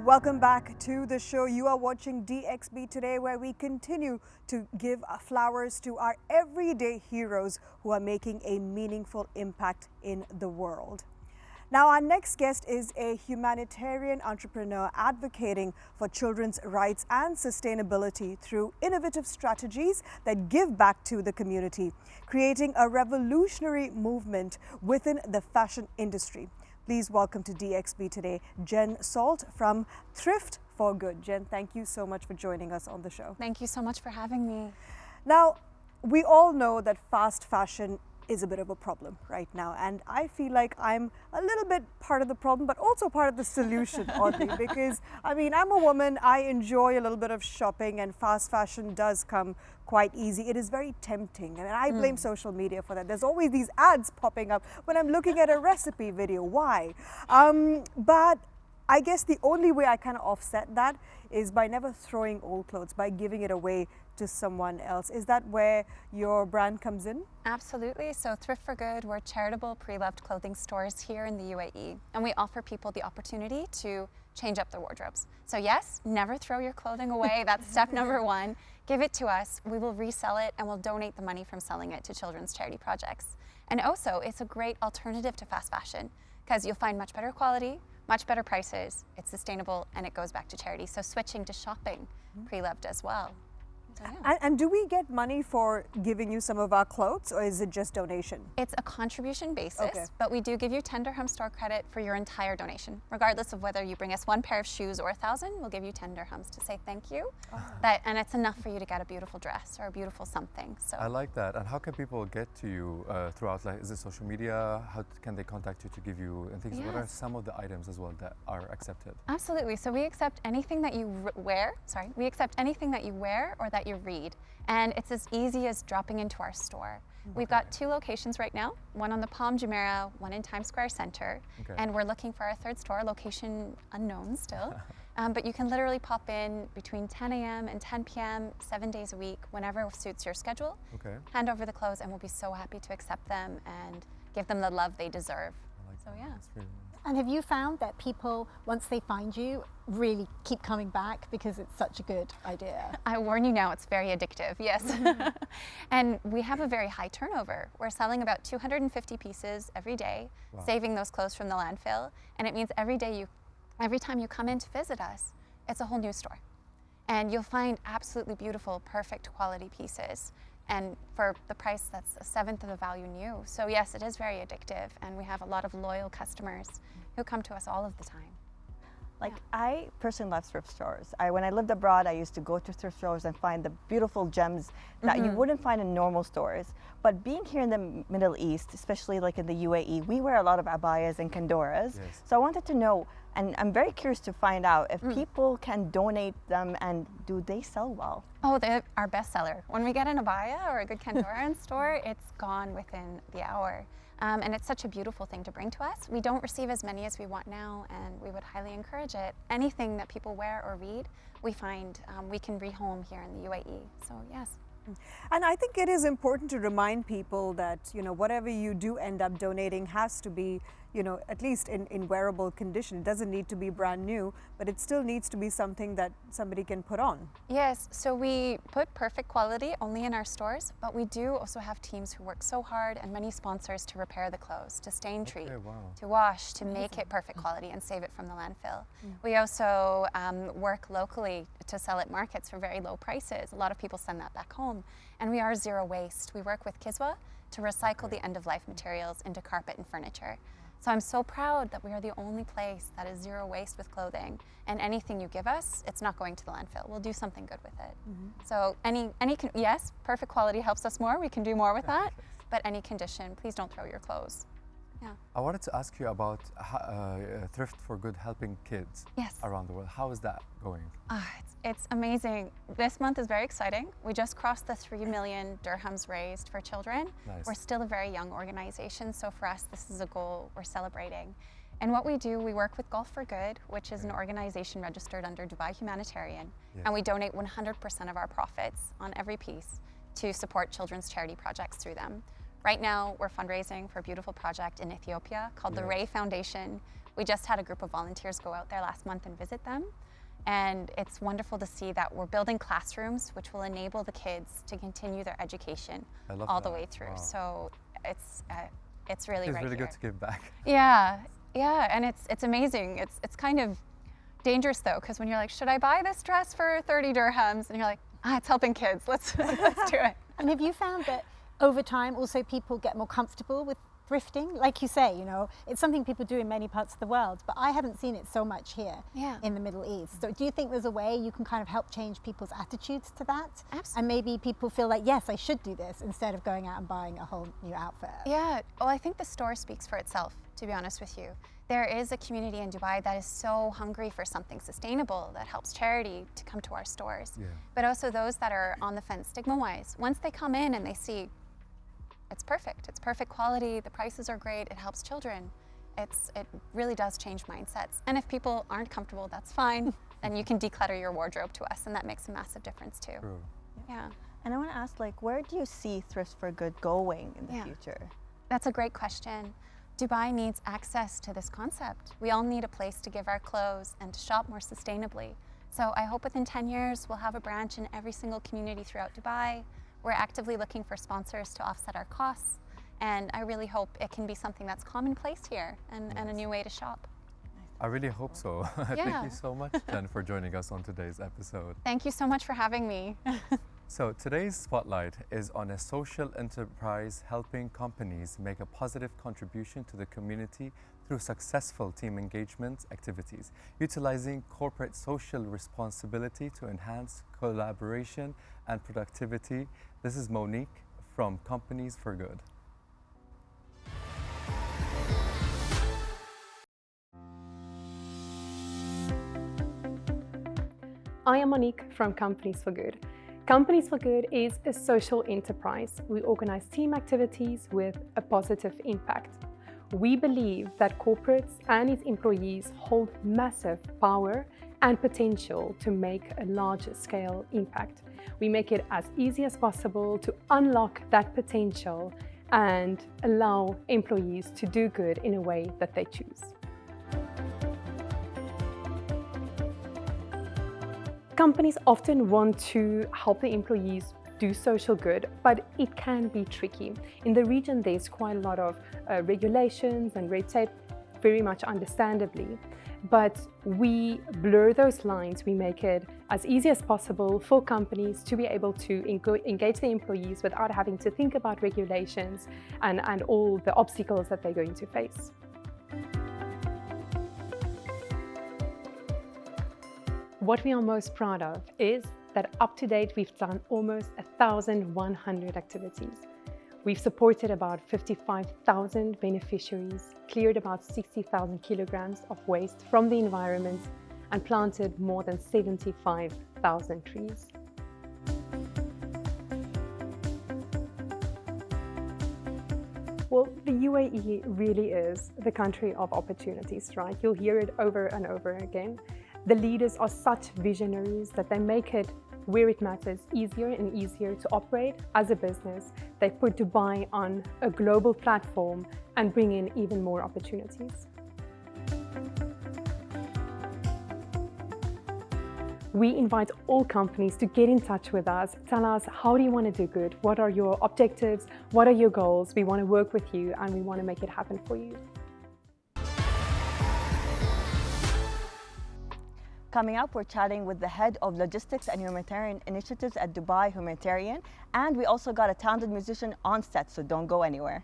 Welcome back to the show. You are watching DXB today, where we continue to give flowers to our everyday heroes who are making a meaningful impact in the world. Now, our next guest is a humanitarian entrepreneur advocating for children's rights and sustainability through innovative strategies that give back to the community, creating a revolutionary movement within the fashion industry. Please welcome to DXB today, Jen Sault from Thrift for Good. Jen, thank you so much for joining us on the show. Thank you so much for having me. Now, we all know that fast fashion is a bit of a problem right now, and I feel like I'm a little bit part of the problem but also part of the solution, oddly, because I mean, I'm a woman, I enjoy a little bit of shopping, and fast fashion does come quite easy. It is very tempting, and I blame social media for that. There's always these ads popping up when I'm looking at a recipe video. Why? But I guess the only way I kind of offset that is by never throwing old clothes, by giving it away to someone else. Is that where your brand comes in? Absolutely. So Thrift for Good, we're charitable pre-loved clothing stores here in the UAE, and we offer people the opportunity to change up their wardrobes. So yes, never throw your clothing away. That's step number one. Give it to us. We will resell it and we'll donate the money from selling it to children's charity projects. And also, it's a great alternative to fast fashion because you'll find much better quality, much better prices, it's sustainable, and it goes back to charity. So switching to shopping pre-loved as well. So, yeah. And do we get money for giving you some of our clothes, or is it just donation? It's a contribution basis, but we do give you 10 dirham store credit for your entire donation. Regardless of whether you bring us one pair of shoes or 1,000, we'll give you 10 dirhams to say thank you. And it's enough for you to get a beautiful dress or a beautiful something. So I like that. And how can people get to you throughout? Like, is it social media? How can they contact you to give you and things? Yes. What are some of the items as well that are accepted? Absolutely. So we accept anything that you wear. Sorry, we accept anything that you wear or that you read, and it's as easy as dropping into our store. We've got 2 locations right now, one on the Palm Jumeirah, one in Times Square Center, and we're looking for our 3rd store, location unknown still. But you can literally pop in between 10 a.m. and 10 p.m. 7 days a week, whenever suits your schedule. Hand over the clothes and we'll be so happy to accept them and give them the love they deserve. So yeah. Really nice. And have you found that people, once they find you, really keep coming back because it's such a good idea? I warn you now, it's very addictive, yes. And we have a very high turnover. We're selling about 250 pieces every day, saving those clothes from the landfill. And it means every time you come in to visit us, it's a whole new store. And you'll find absolutely beautiful, perfect quality pieces. And for the price that's a 1/7 of the value new. So yes, it is very addictive, and we have a lot of loyal customers who come to us all of the time. Like, I personally love thrift stores. When I lived abroad, I used to go to thrift stores and find the beautiful gems that you wouldn't find in normal stores. But being here in the Middle East, especially like in the UAE, we wear a lot of abayas and kandoras. Yes. So I wanted to know, and I'm very curious to find out if people can donate them, and do they sell well? Oh, they're our bestseller. When we get an abaya or a good kandora in store, it's gone within the hour. And it's such a beautiful thing to bring to us. We don't receive as many as we want now, and we would highly encourage it. Anything that people wear or read, we find we can rehome here in the UAE. So yes. And I think it is important to remind people that, you know, whatever you do end up donating has to be, you know, at least in wearable condition. It doesn't need to be brand new, but it still needs to be something that somebody can put on. Yes, so we put perfect quality only in our stores, but we do also have teams who work so hard, and many sponsors, to repair the clothes, to stain treat, to wash, to make it perfect quality and save it from the landfill. We also work locally to sell at markets for very low prices. A lot of people send that back home. And we are zero waste. We work with Kiswa to recycle the end-of-life materials into carpet and furniture. So I'm so proud that we are the only place that is zero waste with clothing, and anything you give us, it's not going to the landfill. We'll do something good with it. So yes, perfect quality helps us more. We can do more with that, but any condition, please don't throw your clothes. Yeah. I wanted to ask you about Thrift for Good helping kids around the world. How is that going? It's amazing. This month is very exciting. We just crossed the 3 million dirhams raised for children. Nice. We're still a very young organization, so for us, this is a goal we're celebrating. And what we do, we work with Golf for Good, which is an organization registered under Dubai Humanitarian, and we donate 100% of our profits on every piece to support children's charity projects through them. Right now, we're fundraising for a beautiful project in Ethiopia called the Ray Foundation, We just had a group of volunteers go out there last month and visit them. And it's wonderful to see that we're building classrooms which will enable the kids to continue their education all the way through. Wow. So it's really it's right really here. good to give back. Yeah, and it's amazing. It's kind of dangerous though, because when you're like, should I buy this dress for 30 dirhams? And you're like, it's helping kids. Let's do it. And have you found that over time also people get more comfortable with thrifting? Like you say, you know, it's something people do in many parts of the world, but I haven't seen it so much here in the Middle East. So do you think there's a way you can kind of help change people's attitudes to that? Absolutely. And maybe people feel like, yes, I should do this instead of going out and buying a whole new outfit? Yeah, well, I think the store speaks for itself, to be honest with you. There is a community in Dubai that is so hungry for something sustainable that helps charity to come to our stores. Yeah. But also those that are on the fence stigma-wise. Once they come in and they see it's perfect quality, the prices are great, it helps children, it really does change mindsets. And if people aren't comfortable, that's fine. Then you can declutter your wardrobe to us, and that makes a massive difference too. True. Yeah. And I want to ask, like, where do you see Thrift for Good going in the future? That's a great question. Dubai needs access to this concept. We all need a place to give our clothes and to shop more sustainably. So I hope within 10 years we'll have a branch in every single community throughout Dubai. We're actively looking for sponsors to offset our costs, and I really hope it can be something that's commonplace here and a new way to shop. I really hope so. Thank you so much, Jen, for joining us on today's episode. Thank you so much for having me. So today's spotlight is on a social enterprise helping companies make a positive contribution to the community through successful team engagement activities, utilizing corporate social responsibility to enhance collaboration and productivity. This is Monique from Companies for Good. I am Monique from Companies for Good. Companies for Good is a social enterprise. We organize team activities with a positive impact. We believe that corporates and its employees hold massive power and potential to make a larger scale impact. We make it as easy as possible to unlock that potential and allow employees to do good in a way that they choose. Companies often want to help the employees do social good, but it can be tricky. In the region, there's quite a lot of regulations and red tape, very much understandably, but we blur those lines. We make it as easy as possible for companies to be able to engage their employees without having to think about regulations and all the obstacles that they're going to face. What we are most proud of is that up to date, we've done almost 1,100 activities. We've supported about 55,000 beneficiaries, cleared about 60,000 kilograms of waste from the environment, and planted more than 75,000 trees. Well, the UAE really is the country of opportunities, right? You'll hear it over and over again. The leaders are such visionaries that they make it where it matters easier and easier to operate as a business. They put Dubai on a global platform and bring in even more opportunities. We invite all companies to get in touch with us, tell us how do you want to do good, what are your objectives, what are your goals. We want to work with you and we want to make it happen for you. Coming up, we're chatting with the head of logistics and humanitarian initiatives at Dubai Humanitarian, and we also got a talented musician on set, so don't go anywhere.